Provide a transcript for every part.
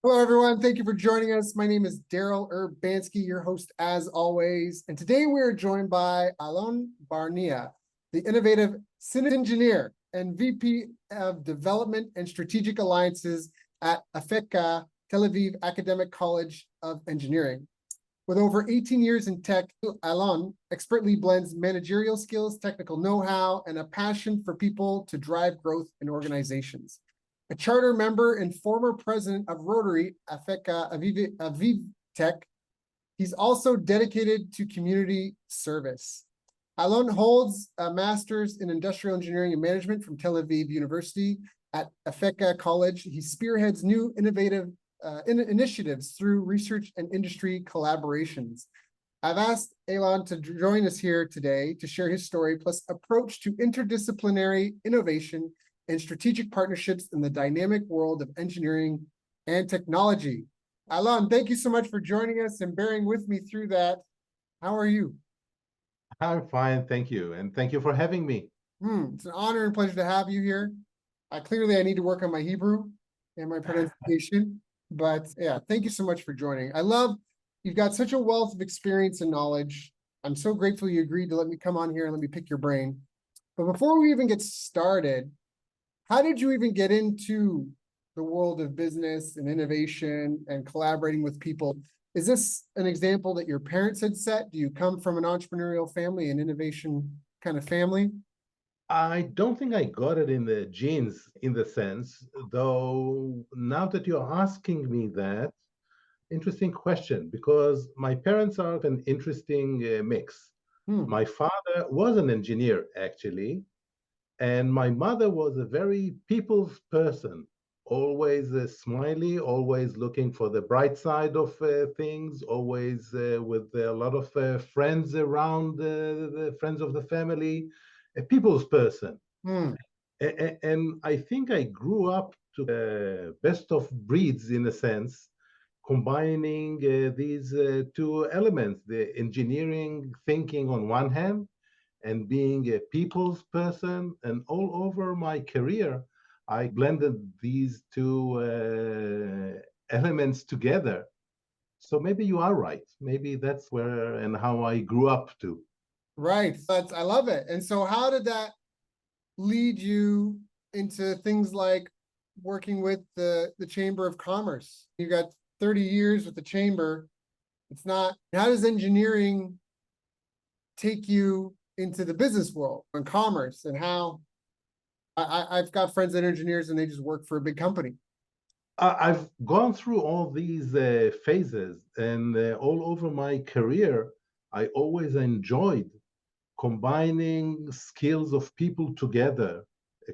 Hello, everyone. Thank you for joining us. My name is Daryl Urbanski, your host as always. And today we are joined by Alon Barnea, the innovative cine engineer and VP of Development and Strategic Alliances at Afeka, Tel Aviv Academic College of Engineering. With over 18 years in tech, Alon expertly blends managerial skills, technical know-how, and a passion for people to drive growth in organizations. A charter member and former president of Rotary, Afeka, Aviv Tech, he's also dedicated to community service. Alon holds a master's in industrial engineering and management from Tel Aviv University at Afeka College. He spearheads new innovative initiatives through research and industry collaborations. I've asked Alon to join us here today to share his story plus approach to interdisciplinary innovation and strategic partnerships in the dynamic world of engineering and technology. Alon, thank you so much for joining us and bearing with me through that. How are you? I'm fine, thank you. And thank you for having me. It's an honor and pleasure to have you here. Clearly, I need to work on my Hebrew and my pronunciation, but yeah, thank you so much for joining. You've got such a wealth of experience and knowledge. I'm so grateful you agreed to let me come on here and let me pick your brain. But before we even get started, how did you even get into the world of business and innovation and collaborating with people? Is this an example that your parents had set? Do you come from an entrepreneurial family, an innovation kind of family? I don't think I got it in the genes in the sense, though now that you're asking me that, interesting question, because my parents are an interesting mix. My father was an engineer, actually, and my mother was a very people's person, always smiley, always looking for the bright side of things, always with a lot of friends around, the friends of the family, a people's person. And I think I grew up to the best of breeds in a sense, combining these two elements, the engineering thinking on one hand, and being a people's person. And all over my career, I blended these two elements together. So maybe you are right. Maybe that's where and how I grew up to. Right. I love it. And so how did that lead you into things like working with the Chamber of Commerce? You got 30 years with the Chamber. How does engineering take you into the business world and commerce, and how I've got friends that are engineers and they just work for a big company? I've gone through all these phases, and all over my career, I always enjoyed combining skills of people together,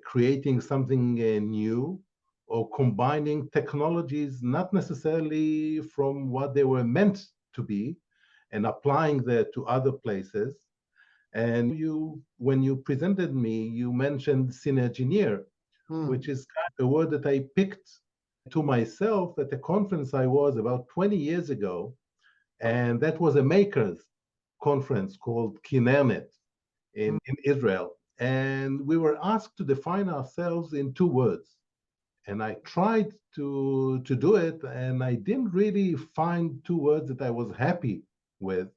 creating something new, or combining technologies not necessarily from what they were meant to be, and applying that to other places. And when you presented me, you mentioned cine engineer, which is kind of a word that I picked to myself at a conference I was about 20 years ago. And that was a makers conference called Kinernet in Israel. And we were asked to define ourselves in two words. And I tried to do it, and I didn't really find two words that I was happy with.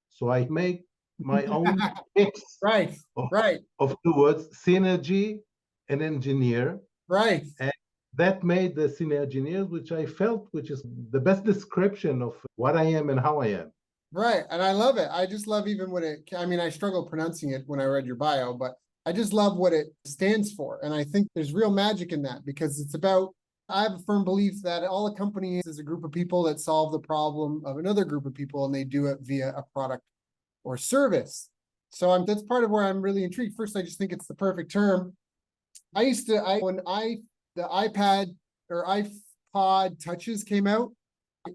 So I make my own mix Right, of, right, of two words, synergy and engineer. right. And that made the senior engineers, which I felt, which is the best description of what I am and how I am. Right. And I love it. I just love even I struggle pronouncing it when I read your bio, but I just love what it stands for. And I think there's real magic in that because I have a firm belief that all a company is a group of people that solve the problem of another group of people, and they do it via a product or service. So that's part of where I'm really intrigued. First, I just think it's the perfect term. The iPad or iPod touches came out,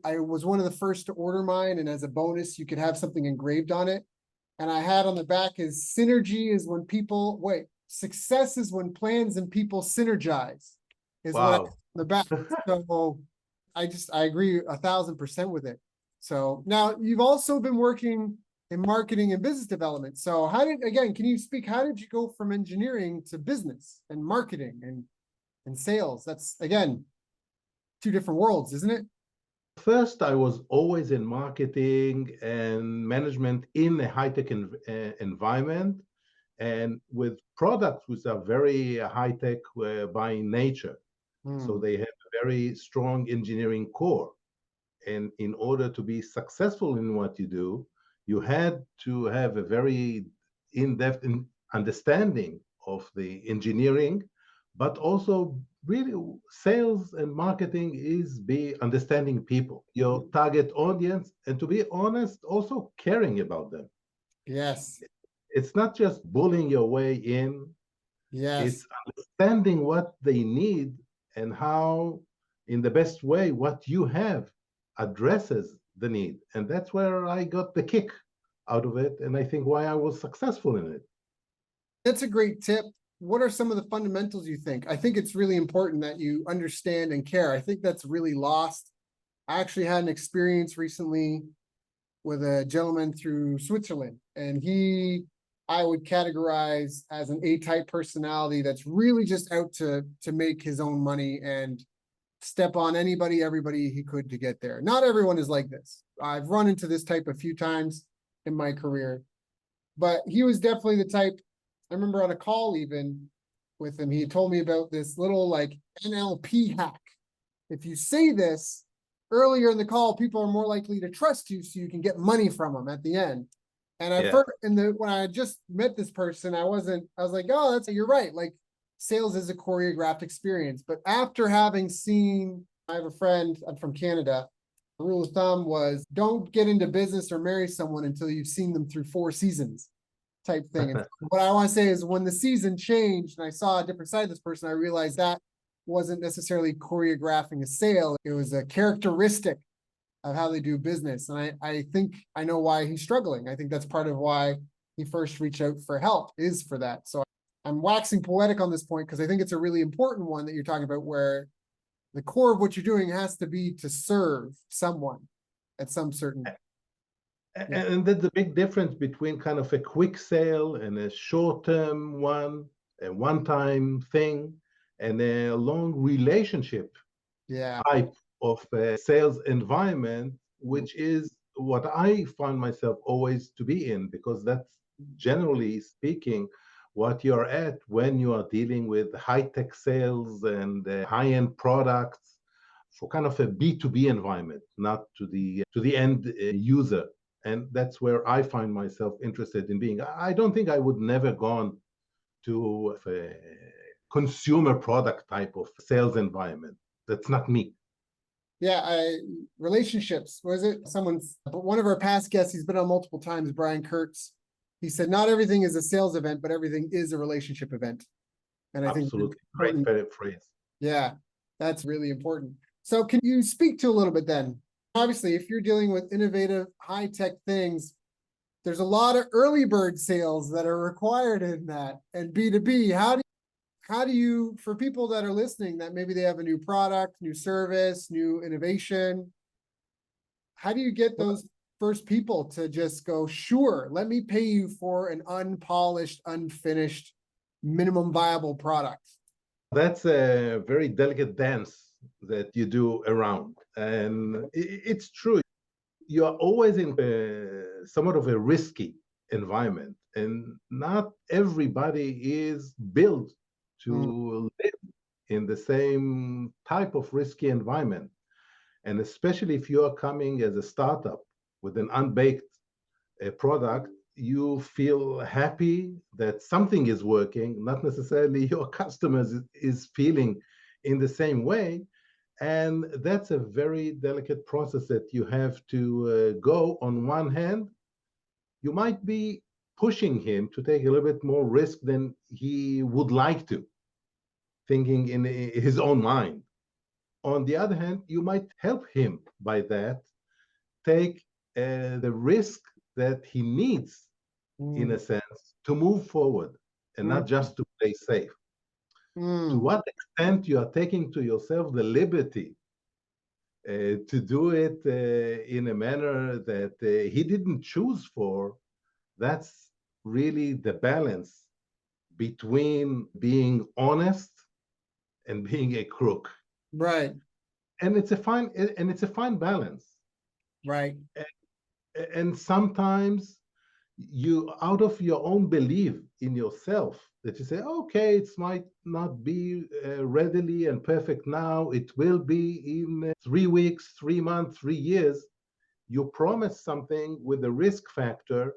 I was one of the first to order mine, and as a bonus, you could have something engraved on it. And I had on the back is success is when plans and people synergize, is what I Wow. on the back. So I agree 1,000% with it. So now you've also been working in marketing and business development. So can you speak, how did you go from engineering to business and marketing and sales? That's again, two different worlds, isn't it? First, I was always in marketing and management in a high-tech environment and with products which are very high-tech by nature. So Hmm. they have a very strong engineering core. And in order to be successful in what you do, you had to have a very in-depth understanding of the engineering, but also really sales and marketing is be understanding people, your target audience, and to be honest, also caring about them. Yes. It's not just bullying your way in, Yes. it's understanding what they need and how, in the best way, what you have addresses the need. And that's where I got the kick out of it. And I think why I was successful in it. That's a great tip. What are some of the fundamentals you think? I think it's really important that you understand and care. I think that's really lost. I actually had an experience recently with a gentleman through Switzerland, and I would categorize as an A-type personality that's really just out to make his own money and step on anybody, everybody he could to get there. Not everyone is like this. I've run into this type a few times in my career, but he was definitely the type. I remember on a call even with him, he told me about this little like NLP hack. If you say this earlier in the call, people are more likely to trust you so you can get money from them at the end. And I Yeah. first when I just met this person, I was like, oh, you're right. Like sales is a choreographed experience. But after having seen, I have a friend, I'm from Canada. The rule of thumb was don't get into business or marry someone until you've seen them through 4 seasons type thing. And what I want to say is when the season changed and I saw a different side of this person, I realized that wasn't necessarily choreographing a sale. It was a characteristic of how they do business. And I think I know why he's struggling. I think that's part of why he first reached out for help is for that. So I'm waxing poetic on this point because I think it's a really important one that you're talking about where the core of what you're doing has to be to serve someone at some certain. Yeah. And that's the big difference between kind of a quick sale and a short-term one, a one-time thing, and a long relationship Yeah. type of sales environment, which is what I find myself always to be in, because that's generally speaking what you're at when you are dealing with high-tech sales and high-end products for kind of a B2B environment, not to the end user. And that's where I find myself interested in being. I don't think I would never gone to a consumer product type of sales environment. That's not me. Yeah, relationships. Was it someone's? But one of our past guests, he's been on multiple times. Brian Kurtz. He said, "Not everything is a sales event, but everything is a relationship event." And I think Absolutely. Great phrase. yeah, that's really important. So, can you speak to a little bit then? Obviously, if you're dealing with innovative, high tech things, there's a lot of early bird sales that are required in that. And B2B, how do you, for people that are listening, that maybe they have a new product, new service, new innovation, how do you get those first people to just go, sure, let me pay you for an unpolished, unfinished, minimum viable product? That's a very delicate dance that you do around. And it's true. You're always in somewhat of a risky environment, and not everybody is built Mm, to live in the same type of risky environment. And especially if you are coming as a startup with an unbaked product, you feel happy that something is working, not necessarily your customers is feeling in the same way. And that's a very delicate process that you have to go. On one hand, you might be pushing him to take a little bit more risk than he would like to, thinking in his own mind. On the other hand, you might help him by that, take the risk that he needs, in mm, a sense, to move forward and not mm, just to play safe. To mm. what extent you are taking to yourself the liberty to do it in a manner that he didn't choose for, that's really the balance between being honest and being a crook. Right. and it's a fine balance. Right. And sometimes you, out of your own belief in yourself, that you say, okay, it might not be readily and perfect now, it will be in 3 weeks, 3 months, 3 years. You promise something with the risk factor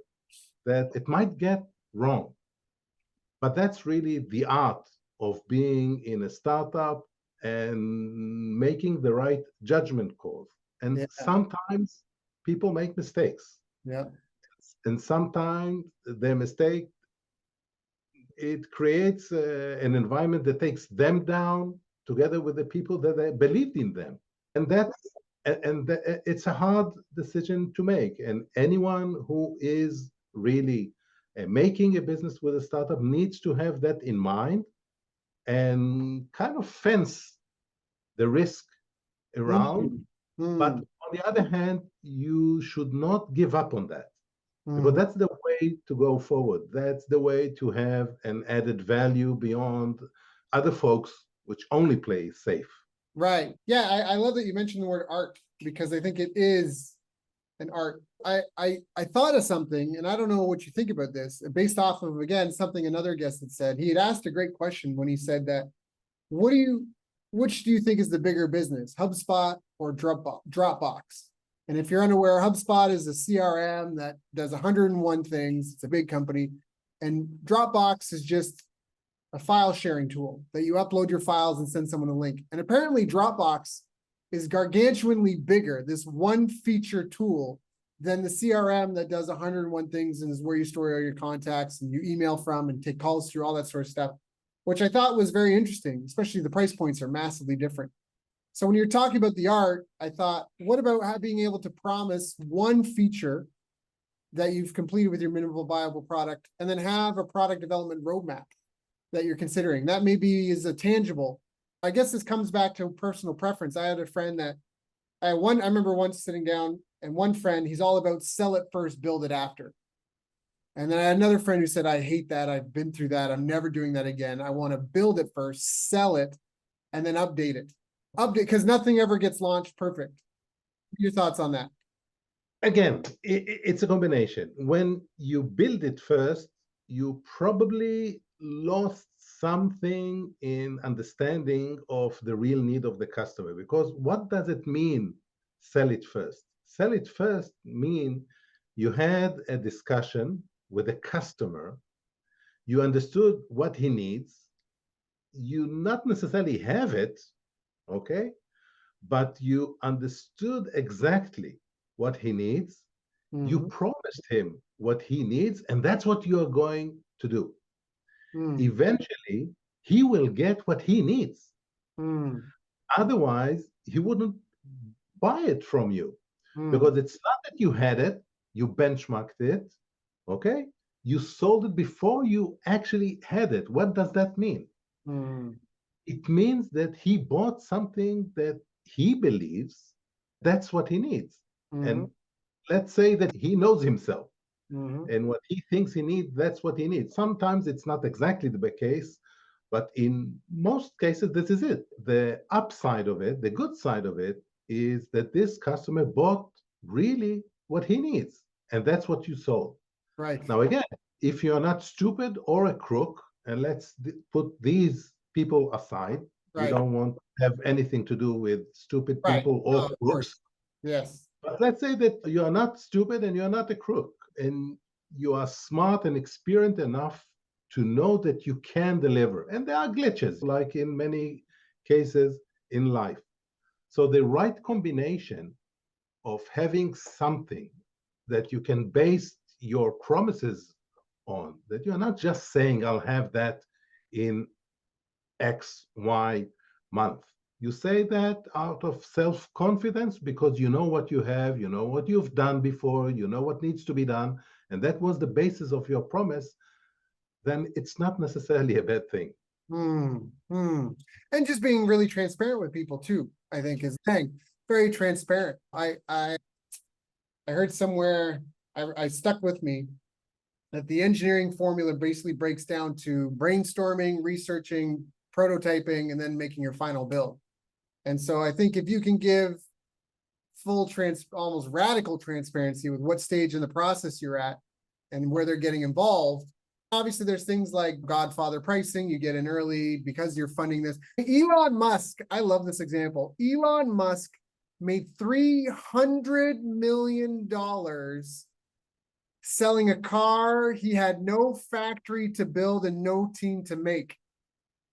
that it might get wrong. But that's really the art of being in a startup and making the right judgment calls. And Yeah. sometimes people make mistakes. Yeah. And sometimes their mistake, it creates an environment that takes them down together with the people that they believed in them. And that's it's a hard decision to make. And anyone who is really making a business with a startup needs to have that in mind and kind of fence the risk around. Mm, But mm, on the other hand, you should not give up on that, because mm. that's the way to go forward. That's the way to have an added value beyond other folks which only play safe. Right. Yeah, I love that you mentioned the word art because I think it is an art. I thought of something, and I don't know what you think about this, based off of, again, something another guest had said. He had asked a great question when he said that, what do you, which do you think is the bigger business, HubSpot or Dropbox? And if you're unaware, HubSpot is a CRM that does 101 things. It's a big company. And Dropbox is just a file sharing tool that you upload your files and send someone a link. And apparently Dropbox is gargantuanly bigger, this one feature tool, than the CRM that does 101 things and is where you store all your contacts and you email from and take calls through, all that sort of stuff, which I thought was very interesting, especially the price points are massively different. So when you're talking about the art, I thought, what about being able to promise one feature that you've completed with your minimal viable product and then have a product development roadmap that you're considering? That maybe is a tangible. I guess this comes back to personal preference. I had a friend that I remember once sitting down, and one friend, he's all about sell it first, build it after. And then I had another friend who said, I hate that. I've been through that. I'm never doing that again. I want to build it first, sell it, and then update it. Update, because nothing ever gets launched perfect. Your thoughts on that? Again, it's a combination. When you build it first, you probably lost something in understanding of the real need of the customer. Because what does it mean, sell it first? Sell it first mean you had a discussion with a customer, you understood what he needs, you not necessarily have it, okay, but you understood exactly what he needs. You Mm-hmm. promised him what he needs, and that's what you are going to do. Mm, Eventually, he will get what he needs. mm, Otherwise, he wouldn't buy it from you, mm, because it's not that you had it, you benchmarked it, okay? You sold it before you actually had it. What does that mean? mm, It means that he bought something that he believes that's what he needs. mm, And let's say that he knows himself, mm, and what he thinks he needs, that's what he needs. Sometimes it's not exactly the case, but in most cases, this is it. The upside of it, the good side of it, is that this customer bought really what he needs, and that's what you sold. right, Now, again, if you're not stupid or a crook, and let's put these people aside, we right, don't want to have anything to do with stupid right. people No, or of course. crooks. Yes. But let's say that you're not stupid and you're not a crook, and you are smart and experienced enough to know that you can deliver. And there are glitches, like in many cases in life. So the right combination of having something that you can base your promises on, that you're not just saying, I'll have that in X, Y month. You say that out of self confidence because you know what you have, you know what you've done before, you know what needs to be done, and that was the basis of your promise, then it's not necessarily a bad thing. Mm, mm. And just being really transparent with people too, I think is the thing. Very transparent. I heard somewhere, I stuck with me that the engineering formula basically breaks down to brainstorming, researching, prototyping, and then making your final build. And so I think if you can give full almost radical transparency with what stage in the process you're at and where they're getting involved. Obviously, there's things like Godfather pricing. You get in early because you're funding this. Elon Musk, I love this example. Elon Musk made $300 million selling a car he had no factory to build and no team to make.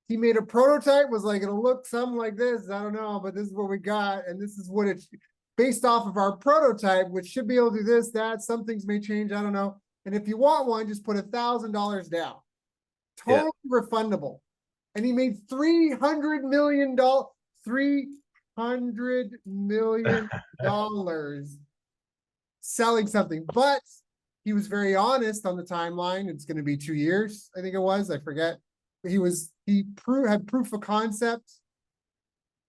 He made a prototype, was like, it'll look something like this. I don't know, but this is what we got. And this is what it's based off of our prototype, which should be able to do this, that. Some things may change. I don't know. And if you want one, just put $1,000 down. Totally refundable. And he made $300 million, $300 million selling something. But he was very honest on the timeline. It's going to be 2 years, I think it was. I forget. He had proof of concept.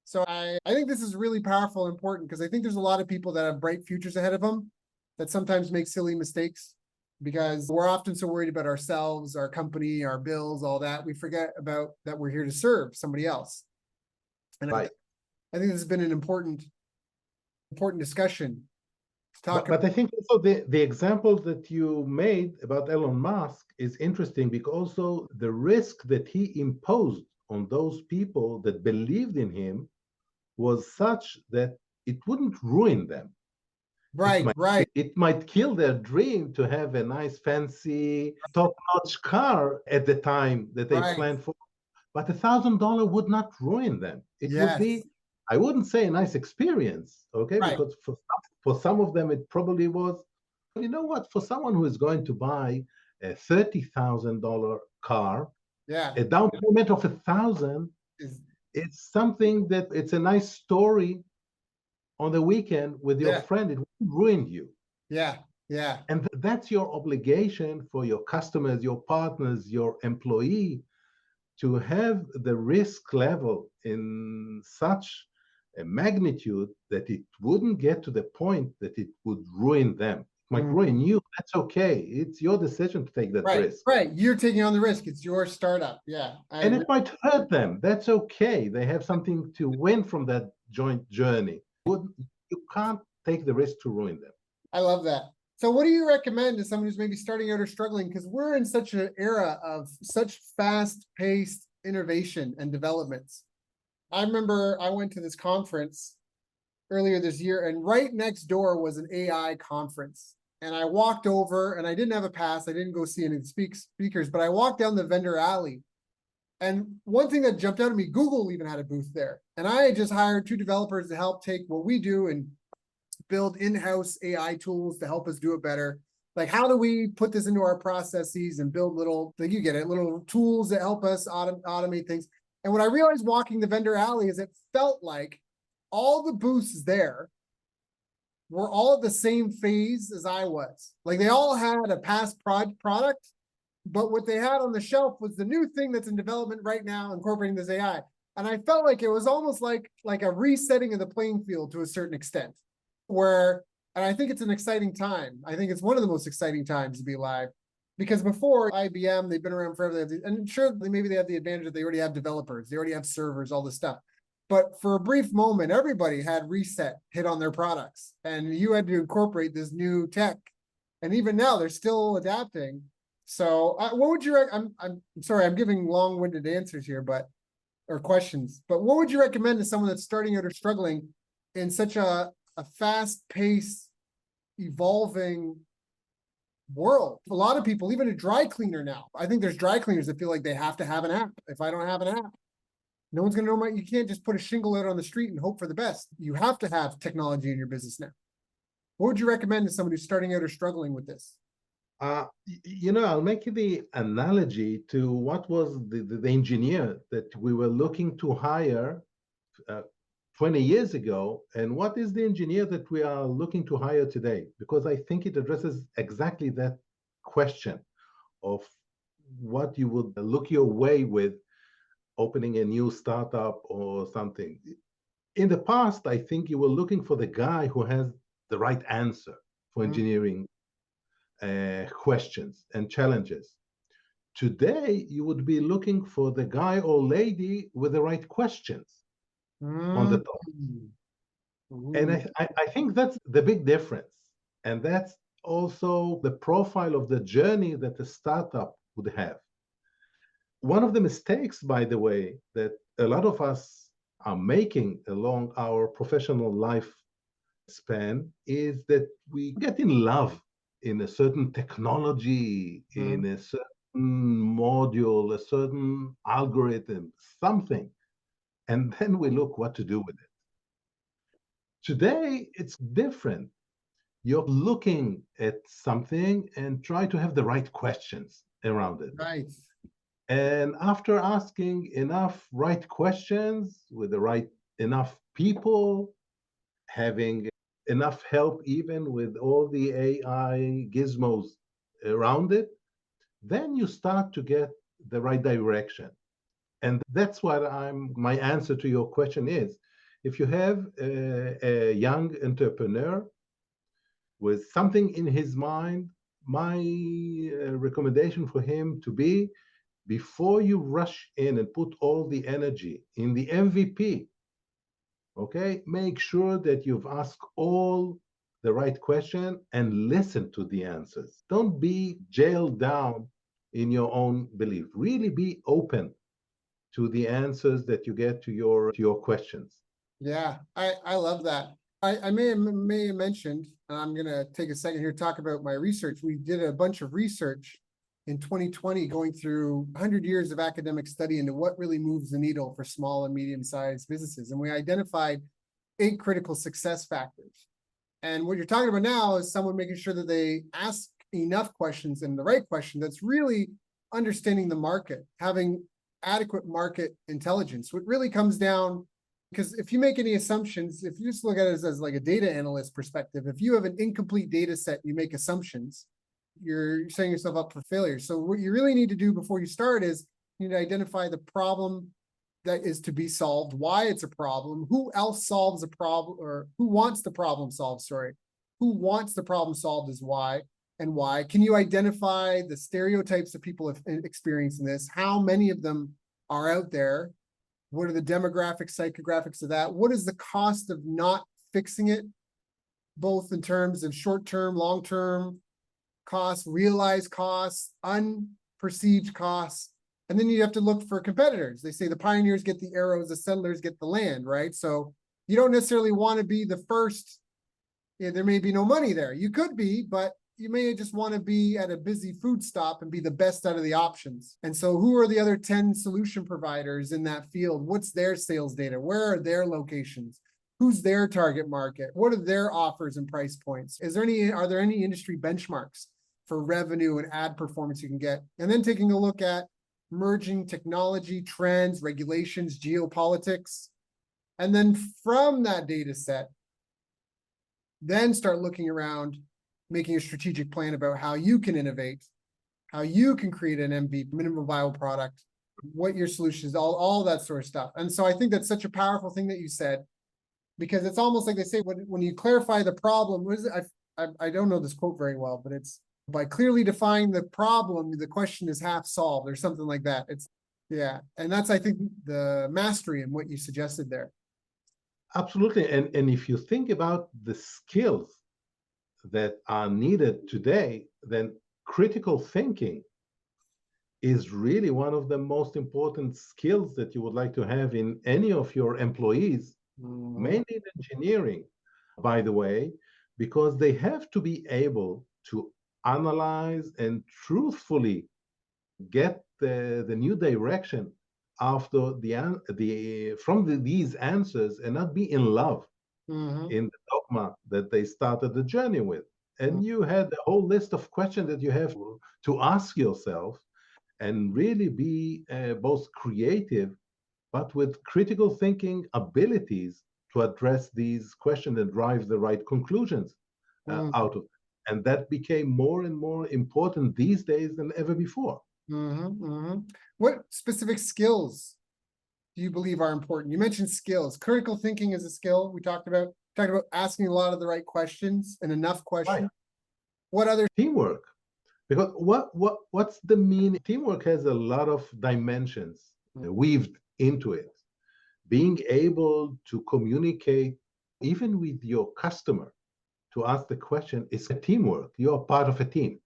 So I think this is really powerful and important because I think there's a lot of people that have bright futures ahead of them that sometimes make silly mistakes because we're often so worried about ourselves, our company, our bills, all that. We forget about that we're here to serve somebody else. And right. I think this has been an important discussion to talk about. But I think also the example that you made about Elon Musk is interesting because also the risk that he imposed on those people that believed in him was such that it wouldn't ruin them. Right. It might kill their dream to have a nice, fancy, top-notch car at the time that they planned for. But $1,000 would not ruin them. It would be, I wouldn't say a nice experience, okay? Because for some of them, it probably was. You know what? For someone who is going to buy a $30,000 car, a down payment of $1,000, it's something that it's a nice story on the weekend with your friend. It won't ruin you. And that's your obligation for your customers, your partners, your employee, to have the risk level in such a magnitude that it wouldn't get to the point that it would ruin them. It might ruin you. That's okay. It's your decision to take that risk. Right. You're taking on the risk. It's your startup. And it might hurt them. That's okay. They have something to win from that joint journey. You can't take the risk to ruin them. I love that. So what do you recommend to someone who's maybe starting out or struggling? Because we're in such an era of such fast-paced innovation and developments. I remember I went to this conference earlier this year, and right next door was an AI conference. And I walked over, and I didn't have a pass. I didn't go see any speakers, but I walked down the vendor alley. And one thing that jumped out at me, Google even had a booth there. And I had just hired 2 developers to help take what we do and build in-house AI tools to help us do it better. Like, how do we put this into our processes and build little, like you get it, little tools that help us automate things. And what I realized walking the vendor alley is it felt like all the booths there were all at the same phase as I was. Like, they all had a past product, but what they had on the shelf was the new thing that's in development right now, incorporating this AI. And I felt like it was almost like a resetting of the playing field to a certain extent. And I think it's an exciting time. I think it's one of the most exciting times to be alive. Because before IBM, they've been around forever. And sure, maybe they have the advantage that they already have developers. They already have servers, all this stuff. But for a brief moment, everybody had reset hit on their products. And you had to incorporate this new tech. And even now, they're still adapting. So what would you I'm sorry, I'm giving long-winded answers here, or questions. But what would you recommend to someone that's starting out or struggling in such a fast-paced, evolving world? A lot of people, even a dry cleaner now. I think there's dry cleaners that feel like they have to have an app. If I don't have an app, no one's going to know you can't just put a shingle out on the street and hope for the best. You have to have technology in your business now. What would you recommend to someone who's starting out or struggling with this? I'll make the analogy to what was the engineer that we were looking to hire 20 years ago, and what is the engineer that we are looking to hire today? Because I think it addresses exactly that question of what you would look your way with opening a new startup or something. In the past, I think you were looking for the guy who has the right answer for engineering questions and challenges. Today, you would be looking for the guy or lady with the right questions. on the Mm. top. And Ooh, I think that's the big difference. And that's also the profile of the journey that a startup would have. One of the mistakes, by the way, that a lot of us are making along our professional life span is that we get in love in a certain technology, mhm. in a certain module, a certain algorithm, something, and then we look what to do with it. Today, it's different. You're looking at something and try to have the right questions around it. Right. And after asking enough right questions with the right enough people, having enough help even with all the AI gizmos around it, then you start to get the right direction. And that's what my answer to your question is. If you have a young entrepreneur with something in his mind, my recommendation for him to be, before you rush in and put all the energy in the MVP, okay, make sure that you've asked all the right question and listen to the answers. Don't be jailed down in your own belief. Really be open to the answers that you get to your questions. Yeah, I love that. I may have mentioned, and I'm gonna take a second here to talk about my research. We did a bunch of research in 2020 going through 100 years of academic study into what really moves the needle for small and medium-sized businesses. And we identified 8 critical success factors. And what you're talking about now is someone making sure that they ask enough questions and the right question that's really understanding the market, having adequate market intelligence. What really comes down, because if you make any assumptions, if you just look at it as like a data analyst perspective, if you have an incomplete data set, you make assumptions, you're setting yourself up for failure. So what you really need to do before you start is you need to identify the problem that is to be solved, why it's a problem, who else solves a problem, or who wants the problem solved, sorry. Who wants the problem solved is why, and why. Can you identify the stereotypes that people have experienced in this? How many of them are out there? What are the demographics, psychographics of that? What is the cost of not fixing it, both in terms of short-term, long-term costs, realized costs, unperceived costs? And then you have to look for competitors. They say the pioneers get the arrows, the settlers get the land, right? So you don't necessarily want to be the first. Yeah, there may be no money there. You could be, but you may just want to be at a busy food stop and be the best out of the options. And so who are the other 10 solution providers in that field? What's their sales data? Where are their locations? Who's their target market? What are their offers and price points? Are there any industry benchmarks for revenue and ad performance you can get? And then taking a look at emerging technology, trends, regulations, geopolitics. And then from that data set, then start looking around, making a strategic plan about how you can innovate, how you can create an MVP, minimum viable product, what your solution is, all that sort of stuff. And so I think that's such a powerful thing that you said, because it's almost like they say, when you clarify the problem, what is it? I don't know this quote very well, but it's by clearly defining the problem, the question is half solved or something like that. Yeah. And that's, I think, the mastery in what you suggested there. Absolutely. And if you think about the skills that are needed today, then critical thinking is really one of the most important skills that you would like to have in any of your employees, mainly in engineering, by the way, because they have to be able to analyze and truthfully get the new direction after these answers and not be in love Mm-hmm. in the dogma that they started the journey with. And you had a whole list of questions that you have to ask yourself and really be both creative, but with critical thinking abilities to address these questions and drive the right conclusions Mm-hmm. out of it. And that became more and more important these days than ever before. Mm-hmm. Mm-hmm. What specific skills do you believe are important? You mentioned skills. Critical thinking is a skill we talked about asking a lot of the right questions and enough Right. questions. What other? Teamwork. Because what's the meaning? Teamwork has a lot of dimensions weaved into it. being able to communicate even with your customer, to ask the question, is a teamwork. You are part of a team.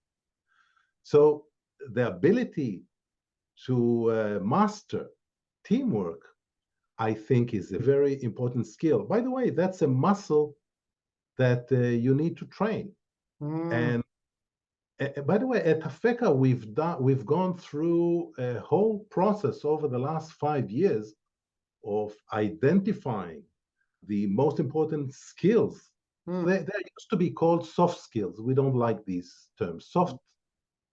So the ability to master teamwork, I think, is a very important skill. By the way, that's a muscle that you need to train. And by the way, at Afeka, we've gone through a whole process over the last 5 years of identifying the most important skills. They used to be called soft skills. We don't like these terms. Soft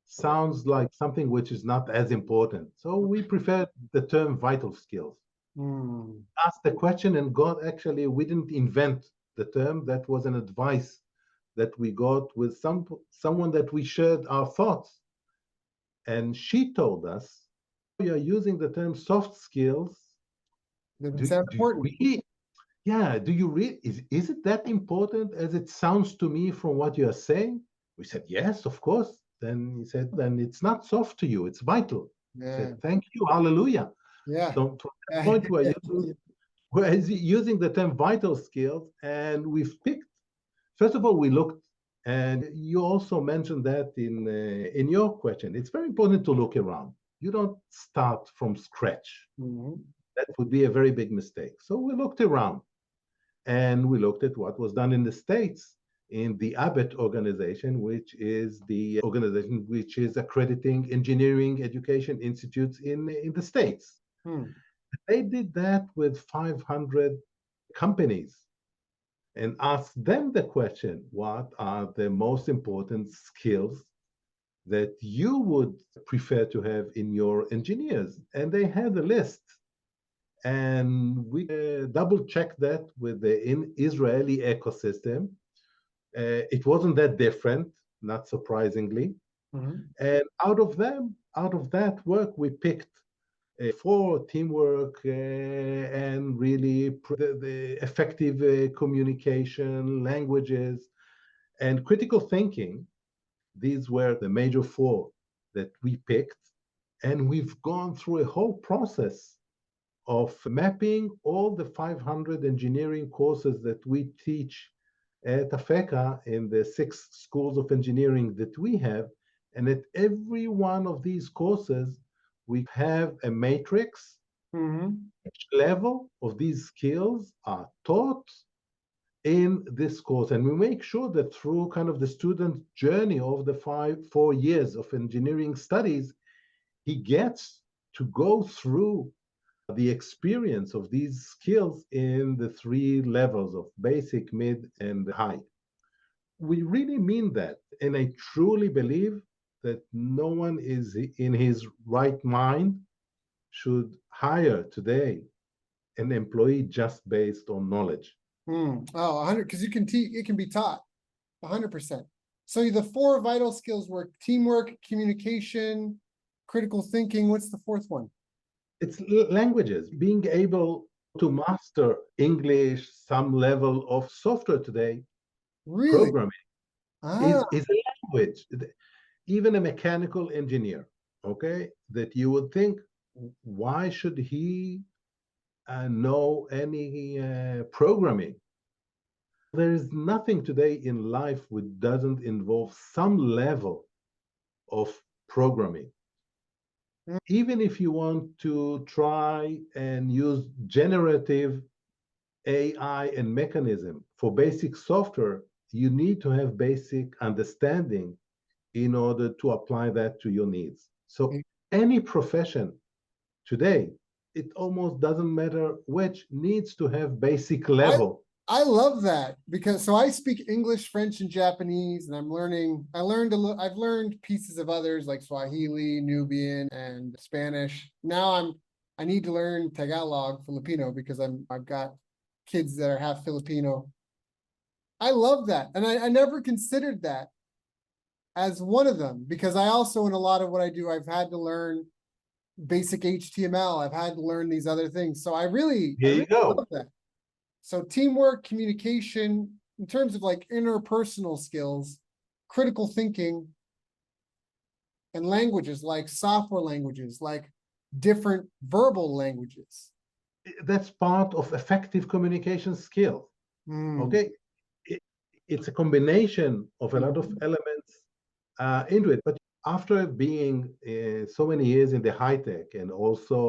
sounds like something which is not as important. So we prefer the term vital skills. Ask the question, and God, actually, we didn't invent the term. That was an advice that we got with someone that we shared our thoughts. And she told us, you're using the term soft skills. Doesn't sound important. Do you read? Is it that important as it sounds to me from what you are saying? We said, yes, of course. Then he said, then it's not soft to you, it's vital. I said, thank you, hallelujah. Yeah. So to that point, we're using the term vital skills, and we've picked, first of all, we looked, and you also mentioned that in your question. It's very important to look around. You don't start from scratch. That would be a very big mistake. So we looked around, and we looked at what was done in the States in the Abbott organization, which is the organization which is accrediting engineering education institutes in the States. They did that with 500 companies and asked them the question, what are the most important skills that you would prefer to have in your engineers? And they had a list. And we double checked that with the Israeli ecosystem. It wasn't that different, not surprisingly. And out of that work, we picked for teamwork and really the effective communication, languages, and critical thinking. These were the major four that we picked. And we've gone through a whole process of mapping all the 500 engineering courses that we teach at Afeka in the 6 schools of engineering that we have. And at every one of these courses, we have a matrix. Each level of these skills are taught in this course. And we make sure that through kind of the student journey of the 4 years of engineering studies, he gets to go through the experience of these skills in the 3 levels of basic, mid, and high. We really mean that. And I truly believe that no one is in his right mind should hire today an employee just based on knowledge. 100, because it can be taught 100%. So the 4 vital skills were teamwork, communication, critical thinking. What's the 4th one? It's languages, being able to master English, some level of software today. Really? Programming is a language. Even a mechanical engineer, okay, that you would think, why should he know any programming? There is nothing today in life which doesn't involve some level of programming. Even if you want to try and use generative AI and mechanism for basic software, you need to have basic understanding in order to apply that to your needs. So any profession today, it almost doesn't matter which, needs to have basic level. I love that, because I speak English, French, and Japanese, and I've learned pieces of others like Swahili, Nubian, and Spanish. Now I need to learn Tagalog, Filipino, because I've got kids that are half Filipino. I love that. And I never considered that as one of them, because I also, in a lot of what I do, I've had to learn basic HTML. I've had to learn these other things. So I really love that. So teamwork, communication, in terms of like interpersonal skills, critical thinking, and languages like software languages, like different verbal languages. That's part of effective communication skills. Mm. Okay, it, it's a combination of a lot of Mhm. elements into it. But after being so many years in the high tech and also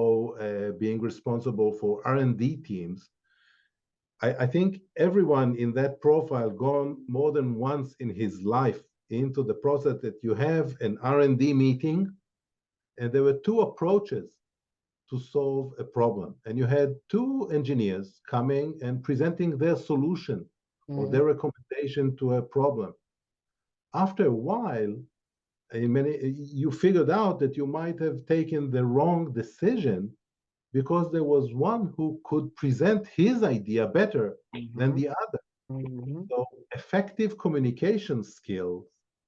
being responsible for R&D teams, I think everyone in that profile gone more than once in his life into the process that you have an R&D meeting, and there were two approaches to solve a problem. And you had two engineers coming and presenting their solution or Mhm. their recommendation to a problem. After a while, you figured out that you might have taken the wrong decision because there was one who could present his idea better than Mhm. the other. Mhm. So effective communication skills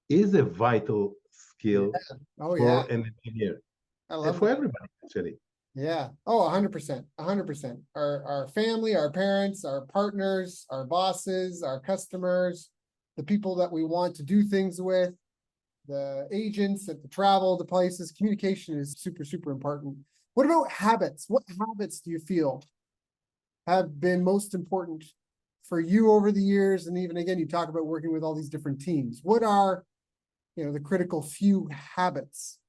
is a vital Yeah. skill Oh yeah. for an engineer I and love for that. everybody, actually. Yeah. Oh, 100%. 100%. Our family, our parents, our partners, our bosses, our customers, the people that we want to do things with, the agents at the travel, the places, communication is super, super important. What about habits? What habits do you feel have been most important for you over the years? And even again, you talk about working with all these different teams. What are, the critical few habits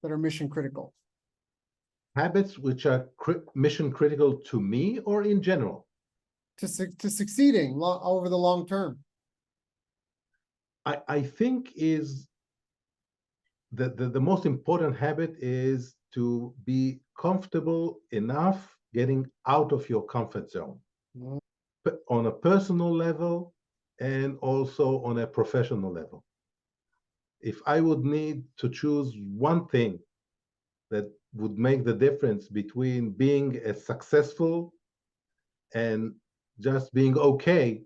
that are mission critical Habits which are mission critical to me or in general. to succeeding over the long term? I think is the most important habit is to be comfortable enough getting out of your comfort zone Mm. on a personal level and also on a professional level. If I would need to choose one thing that would make the difference between being a successful and just being okay,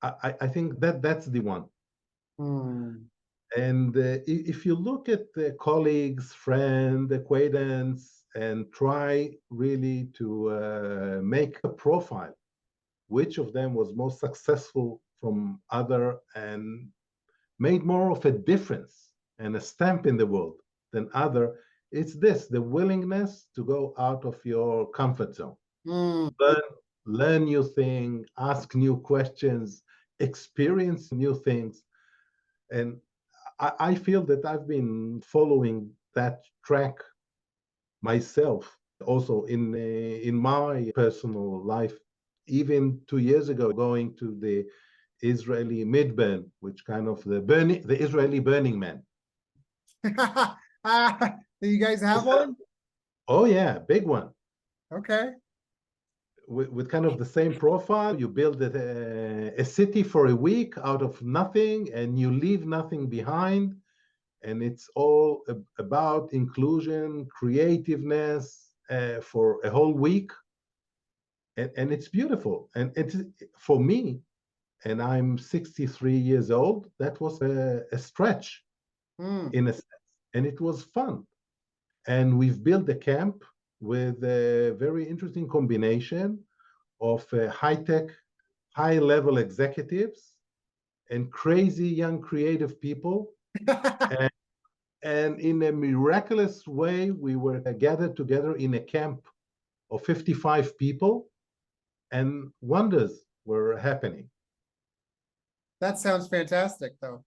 I think that that's the one. Mm. And if you look at the colleagues, friend, acquaintance, and try really to make a profile, which of them was most successful from other and made more of a difference and a stamp in the world than other, it's this, the willingness to go out of your comfort zone. Mm. Learn, learn new things, ask new questions, experience new things. And I feel that I've been following that track myself also in my personal life. Even 2 years ago, going to the Israeli Midburn, which kind of the Israeli Burning Man. Do you guys have one? Oh yeah, big one. Okay. With kind of the same profile. You build a city for a week out of nothing, and you leave nothing behind. And it's all about inclusion, creativeness for a whole week, and it's beautiful. And it's for me, and I'm 63 years old. That was a stretch Mm. in a sense, and it was fun. And we've built a camp with a very interesting combination of high-tech, high-level executives and crazy young creative people. And, and in a miraculous way, we were gathered together in a camp of 55 people, and wonders were happening. That sounds fantastic, though.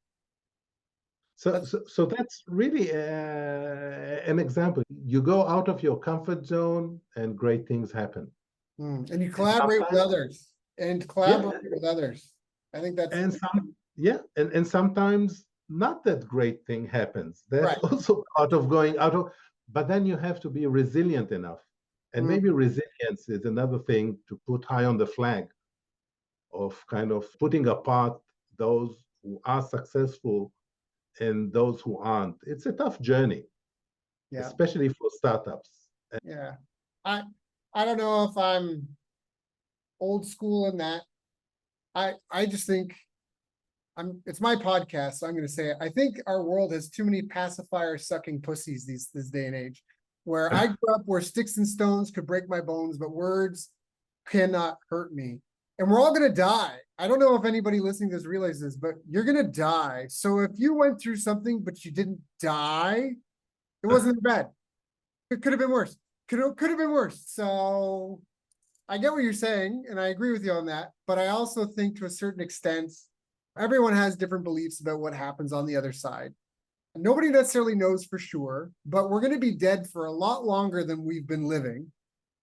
So, That's so that's really an example. You go out of your comfort zone, and great things happen. and you And collaborate with sometimes, others and yeah, collaborate with others. I think that's and sometimes not that great thing happens. That's right. also part of going out of. But then you have to be resilient enough, and Mm. maybe resilience is another thing to put high on the flag of kind of putting apart those who are successful and those who aren't. It's a tough journey, Yeah. especially for startups. Yeah. I I don't know if I'm old school in that. I just think it's my podcast, so I'm gonna say it. I think our world has too many pacifier sucking pussies this day and age. Where I grew up where sticks and stones could break my bones, but words cannot hurt me. And we're all gonna die. I don't know if anybody listening to this realizes, but you're gonna die. So if you went through something but you didn't die, it wasn't that bad. It could have been worse. could have been worse. So I get what you're saying, and I agree with you on that. But I also think to a certain extent, everyone has different beliefs about what happens on the other side. Nobody necessarily knows for sure, but we're going to be dead for a lot longer than we've been living.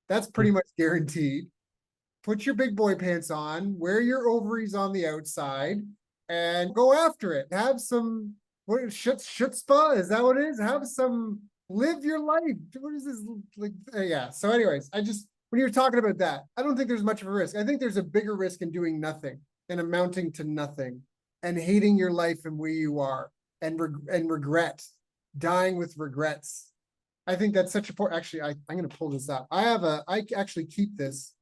That's pretty much guaranteed. Put your big boy pants on, wear your ovaries on the outside, and go after it. Have some, what is schutzpah? Is that what it is? Have some, live your life. What is this? Like, yeah. So, anyways, when you're talking about that, I don't think there's much of a risk. I think there's a bigger risk in doing nothing and amounting to nothing and hating your life and where you are and regret, dying with regrets. I think that's such a poor. Actually, I'm going to pull this up. I actually keep this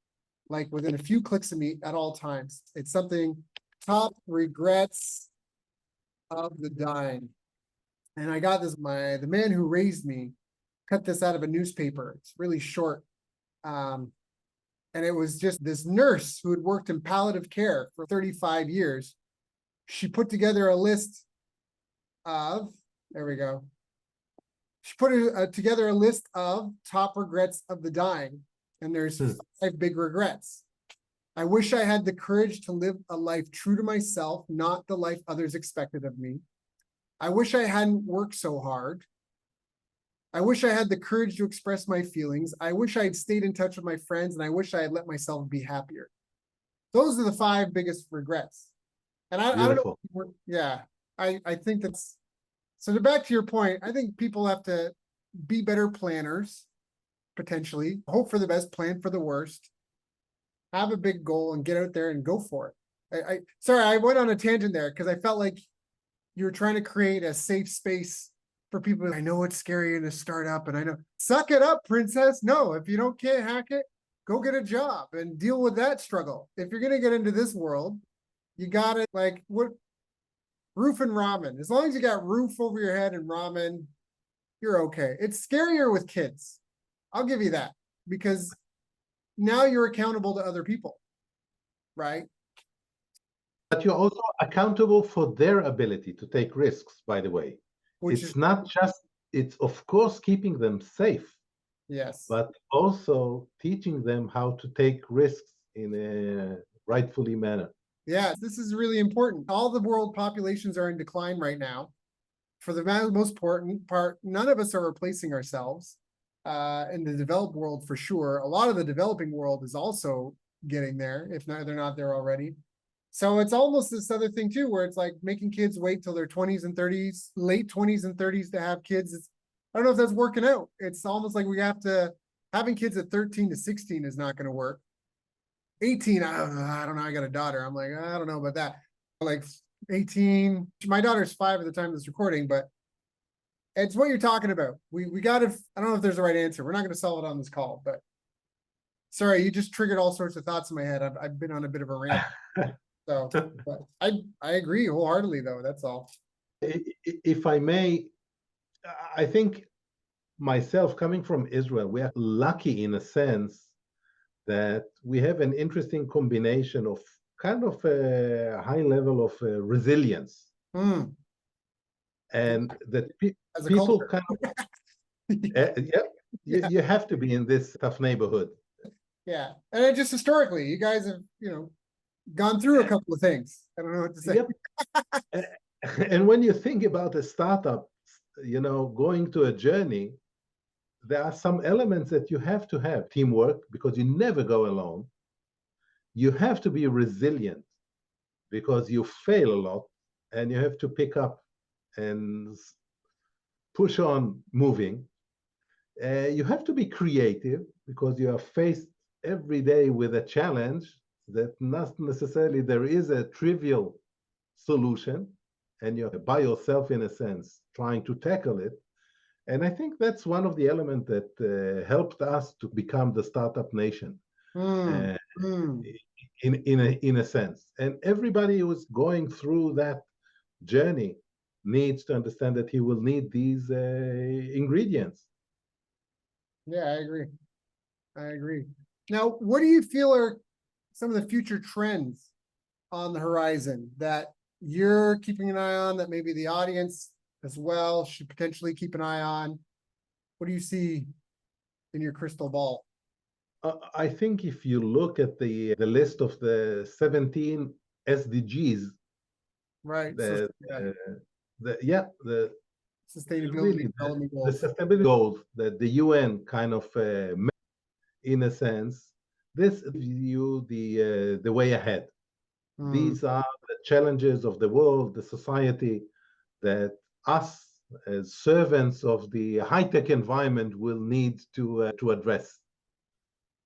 like within a few clicks of me at all times. It's something, top regrets of the dying. And I got this, the man who raised me cut this out of a newspaper. It's really short. And it was just this nurse who had worked in palliative care for 35 years. She put together a list of, there we go. She put together a list of top regrets of the dying. And there's 5 big regrets. I wish I had the courage to live a life true to myself, not the life others expected of me. I wish I hadn't worked so hard. I wish I had the courage to express my feelings. I wish I had stayed in touch with my friends, and I wish I had let myself be happier. Those are the 5 biggest regrets. And I don't know. Yeah, I think that's, so back to your point, I think people have to be better planners, potentially, hope for the best, plan for the worst, have a big goal and get out there and go for it. Sorry, I went on a tangent there because I felt like you were trying to create a safe space for people. I know it's scary in a startup, and I know, suck it up, princess. No, if you can't hack it, go get a job and deal with that struggle. If you're going to get into this world, you got it. Like, what, roof and ramen. As long as you got roof over your head and ramen, you're okay. It's scarier with kids. I'll give you that, because now you're accountable to other people, right? But you're also accountable for their ability to take risks, by the way. It's not just, it's of course keeping them safe. Yes. But also teaching them how to take risks in a rightfully manner. Yeah, this is really important. All the world populations are in decline right now. For the most important part, none of us are replacing ourselves. In the developed world, for sure. A lot of the developing world is also getting there, if not, they're not there already. So it's almost this other thing too, where it's like making kids wait till their 20s and 30s, late 20s and 30s to have kids. I don't know if that's working out. It's almost like we have to, having kids at 13 to 16 is not going to work. 18, I don't know. I got a daughter. I'm like, I don't know about that. Like 18, my daughter's 5 at the time of this recording, but it's what you're talking about. We got to, I don't know if there's a right answer. We're not going to solve it on this call, but sorry, you just triggered all sorts of thoughts in my head. I've been on a bit of a rant. So, but I agree wholeheartedly, though. That's all. If I may, I think myself, coming from Israel, we are lucky in a sense that we have an interesting combination of kind of a high level of resilience. And that people kind of, you have to be in this tough neighborhood. Yeah. And it just historically, you guys have, gone through a couple of things. I don't know what to say. Yep. And when you think about a startup, going to a journey, there are some elements that you have to have. Teamwork, because you never go alone. You have to be resilient because you fail a lot, and you have to pick up and push on moving. You have to be creative because you are faced every day with a challenge that not necessarily there is a trivial solution, and you're by yourself in a sense trying to tackle it. And I think that's one of the elements that helped us to become the startup nation, in a sense. And everybody who's going through that journey needs to understand that he will need these ingredients. Yeah, I agree. Now, what do you feel are some of the future trends on the horizon that you're keeping an eye on, that maybe the audience as well should potentially keep an eye on? What do you see in your crystal ball? I think if you look at the list of the 17 SDGs, Right. So the yeah, the sustainability really development the goals. sustainability goals that the UN kind of met in a sense, this gives you the way ahead. Hmm. These are the challenges of the world, the society that us as servants of the high-tech environment will need to address,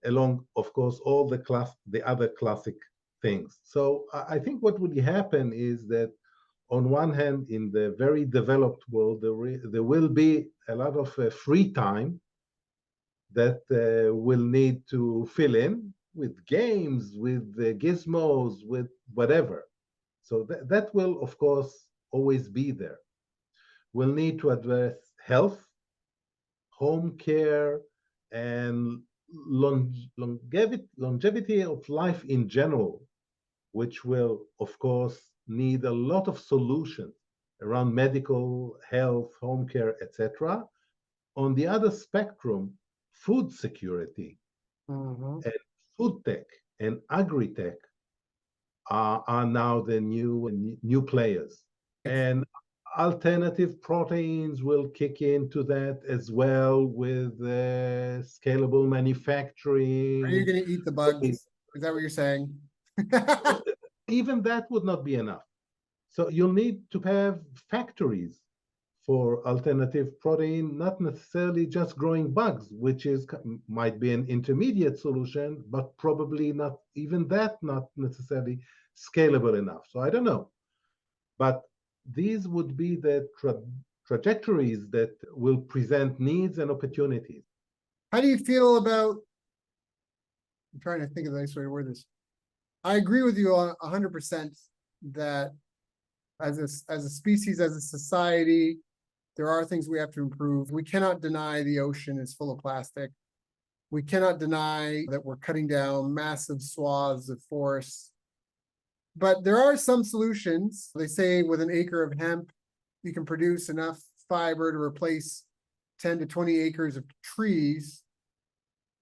along, of course, all the other classic things. So I think what would happen is that on one hand, in the very developed world, there will be a lot of free time that will need to fill in with games, with gizmos, with whatever. So that will, of course, always be there. We'll need to address health, home care, and longevity of life in general, which will, of course, need a lot of solutions around medical, health, home care, etc. On the other spectrum, food security Hmm. and food tech and agri-tech are now the new players. And alternative proteins will kick into that as well with scalable Are you manufacturing. going to eat the bugs? Is that what you're saying? Even that would not be enough. So you'll need to have factories for alternative protein, not necessarily just growing bugs, which might be an intermediate solution, but probably not even that, not necessarily scalable enough. So I don't know. But these would be the trajectories that will present needs and opportunities. How do you feel about, I'm trying to think of the nice way to word this. I agree with you on 100% that as a species, as a society, there are things we have to improve. We cannot deny the ocean is full of plastic. We cannot deny that we're cutting down massive swaths of forests. But there are some solutions. They say with an acre of hemp, you can produce enough fiber to replace 10 to 20 acres of trees.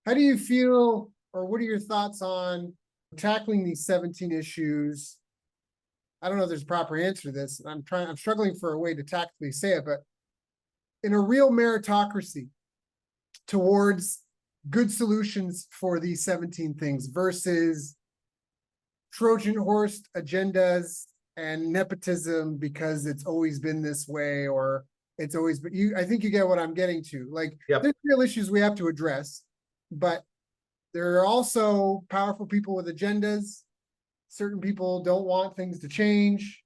How do you feel, or what are your thoughts on tackling these 17 issues? I don't know if there's a proper answer to this. I'm struggling for a way to tactfully say it, but in a real meritocracy towards good solutions for these 17 things versus Trojan horse agendas and nepotism because it's always been this way, or it's always been I think you get what I'm getting to. Like, Yep. there's real issues we have to address, but there are also powerful people with agendas. Certain people don't want things to change.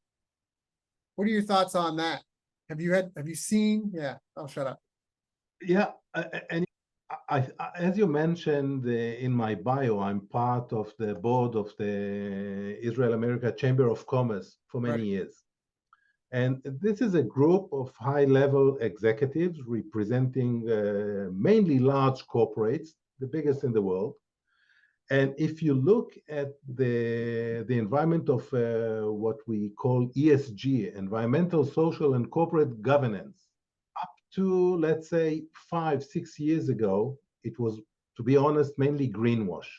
What are your thoughts on that? Have you seen? Yeah, I'll shut up. Yeah, and as you mentioned in my bio, I'm part of the board of the Israel-America Chamber of Commerce for many Right. years. And this is a group of high-level executives representing mainly large corporates, the biggest in the world. And if you look at the environment of what we call ESG, environmental, social, and corporate governance, up to, let's say, 5, 6 years ago, it was, to be honest, mainly greenwash.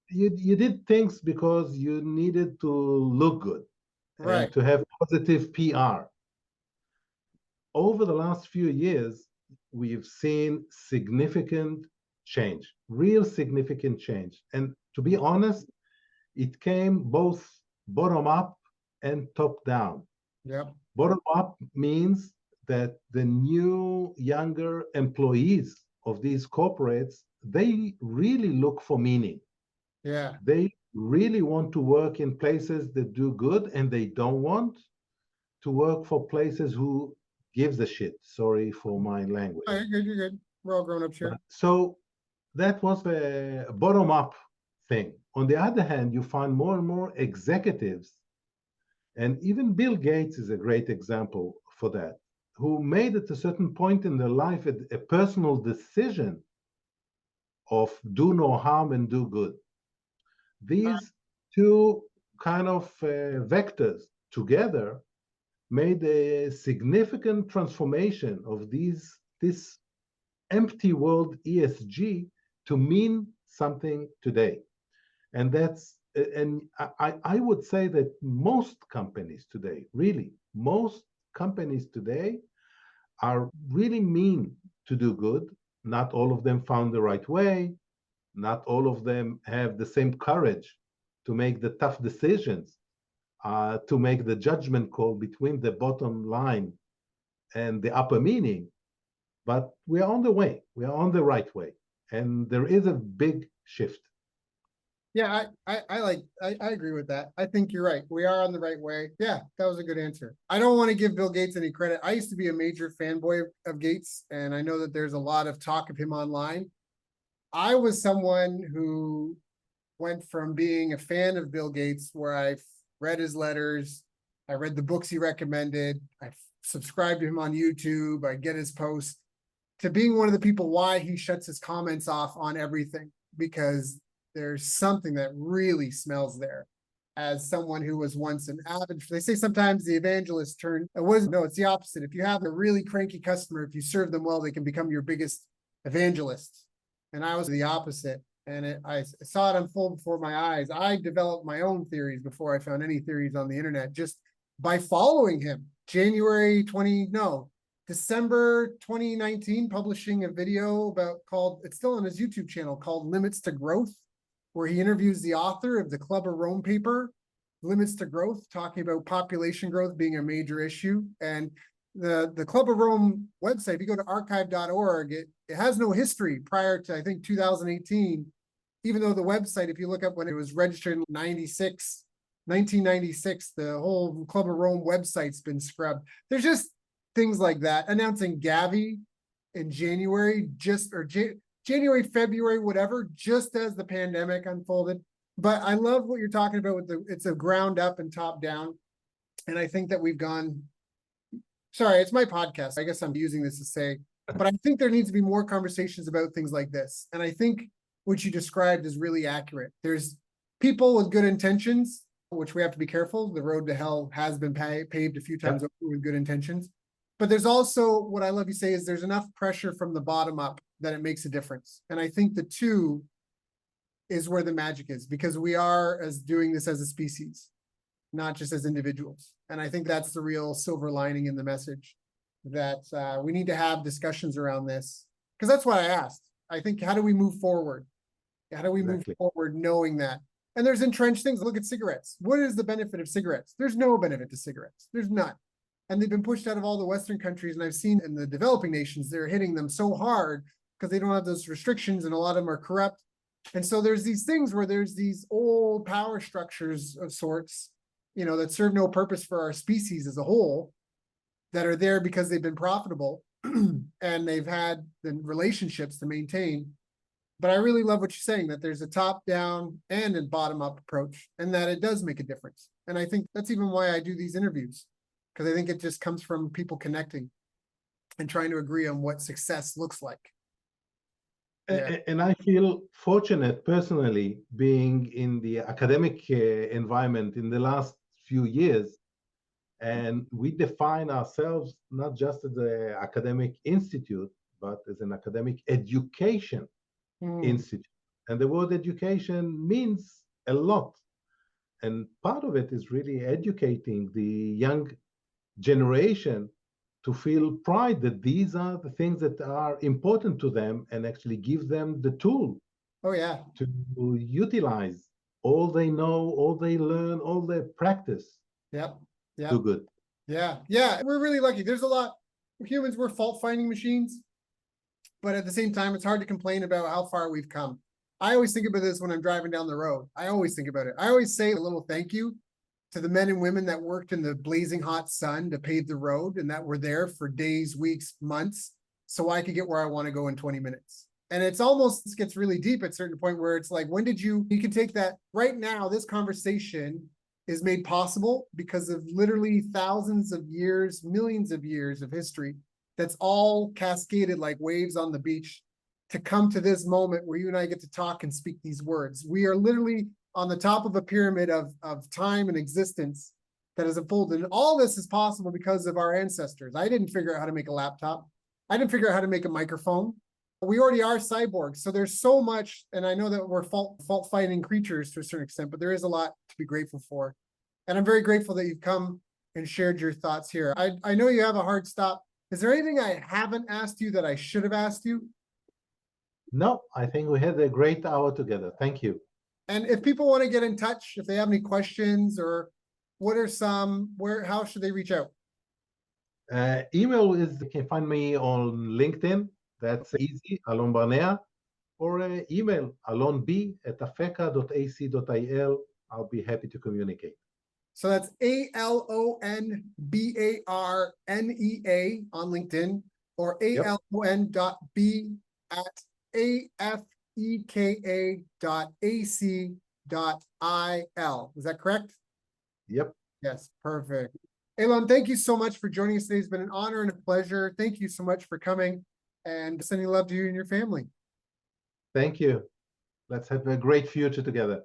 You did things because you needed to look good and Right. to have positive PR. Over the last few years, we've seen significant change, real significant change. And to be honest, it came both bottom up and top down. Yep. Bottom up means that the new, younger employees of these corporates, they really look for meaning. Yeah. They really want to work in places that do good, and they don't want to work for places who gives a shit. Sorry for my language. All right, you're good. You're good. We're all grown ups here. So that was a bottom up thing. On the other hand, you find more and more executives, and even Bill Gates is a great example for that, who made at a certain point in their life a personal decision of do no harm and do good. These two kind of vectors together made a significant transformation of this empty word ESG to mean something today. And I would say that most companies today, really, most companies today are really mean to do good. Not all of them found the right way. Not all of them have the same courage to make the tough decisions, to make the judgment call between the bottom line and the upper meaning. But we are on the way. We are on the right way. And there is a big shift. Yeah, I agree with that. I think you're right. We are on the right way. Yeah, that was a good answer. I don't want to give Bill Gates any credit. I used to be a major fanboy of Gates, and I know that there's a lot of talk of him online. I was someone who went from being a fan of Bill Gates, where I read his letters, I read the books he recommended, I subscribed to him on YouTube, I get his posts, to being one of the people why he shuts his comments off on everything, because there's something that really smells there. As someone who was once an avid, they say sometimes the evangelist turn, no, it's the opposite. If you have a really cranky customer, if you serve them well, they can become your biggest evangelist. And I was the opposite. And I saw it unfold before my eyes. I developed my own theories before I found any theories on the internet, just by following him. December 2019, publishing a video it's still on his YouTube channel, called Limits to Growth, where he interviews the author of the Club of Rome paper, Limits to Growth, talking about population growth being a major issue. And the Club of Rome website, if you go to archive.org, it has no history prior to, I think, 2018, even though the website, if you look up when it was registered in 1996, the whole Club of Rome website's been scrubbed. There's just things like that. Announcing Gavi in January, January, February, whatever, just as the pandemic unfolded. But I love what you're talking about with it's a ground up and top down. And I think that we've gone, sorry, it's my podcast. I guess I'm using this to say, but I think there needs to be more conversations about things like this. And I think what you described is really accurate. There's people with good intentions, which we have to be careful. The road to hell has been paved a few times over with good intentions. But there's also, what I love you say is there's enough pressure from the bottom up that it makes a difference. And I think the two is where the magic is, because we are doing this as a species, not just as individuals. And I think that's the real silver lining in the message, that we need to have discussions around this, because that's what I asked. I think, how do we move forward? How do we move forward knowing that? And there's entrenched things. Look at cigarettes. What is the benefit of cigarettes? There's no benefit to cigarettes. There's none. And they've been pushed out of all the Western countries. And I've seen in the developing nations, they're hitting them so hard because they don't have those restrictions, and a lot of them are corrupt. And so there's these things where there's these old power structures of sorts, that serve no purpose for our species as a whole, that are there because they've been profitable and they've had the relationships to maintain. But I really love what you're saying, that there's a top down and a bottom up approach, and that it does make a difference. And I think that's even why I do these interviews, because I think it just comes from people connecting and trying to agree on what success looks like. Yeah. And I feel fortunate personally, being in the academic environment in the last few years. And we define ourselves not just as an academic institute, but as an academic education institute. And the word education means a lot. And part of it is really educating the young generation to feel pride that these are the things that are important to them, and actually give them the tool to utilize all they know, all they learn, all their practice. Do good. Yeah, we're really lucky. There's a lot, humans, we're fault-finding machines, but at the same time, it's hard to complain about how far we've come. I always think about this when I'm driving down the road. I always think about it. I always say a little thank you to the men and women that worked in the blazing hot sun to pave the road, and that were there for days, weeks, months, so I could get where I want to go in 20 minutes. And it gets really deep at a certain point where it's like, when did you can take that right now, this conversation is made possible because of literally thousands of years, millions of years of history that's all cascaded like waves on the beach to come to this moment where you and I get to talk and speak these words. We are literally on the top of a pyramid of time and existence that has unfolded. And all this is possible because of our ancestors. I didn't figure out how to make a laptop. I didn't figure out how to make a microphone. We already are cyborgs, so there's so much, and I know that we're fault finding creatures to a certain extent, but there is a lot to be grateful for. And I'm very grateful that you've come and shared your thoughts here. I know you have a hard stop. Is there anything I haven't asked you that I should have asked you? No, I think we had a great hour together. Thank you. And if people want to get in touch, if they have any questions or how should they reach out? Email is, you can find me on LinkedIn. That's easy, Alon Barnea, or email alonb@afeka.ac.il. I'll be happy to communicate. So that's ALONBARNEA on LinkedIn, or ALON.B@AFEKA.AC.il. Is that correct? Yep. Yes, perfect. Alon, thank you so much for joining us today. It's been an honor and a pleasure. Thank you so much for coming, and sending love to you and your family. Thank you. Let's have a great future together.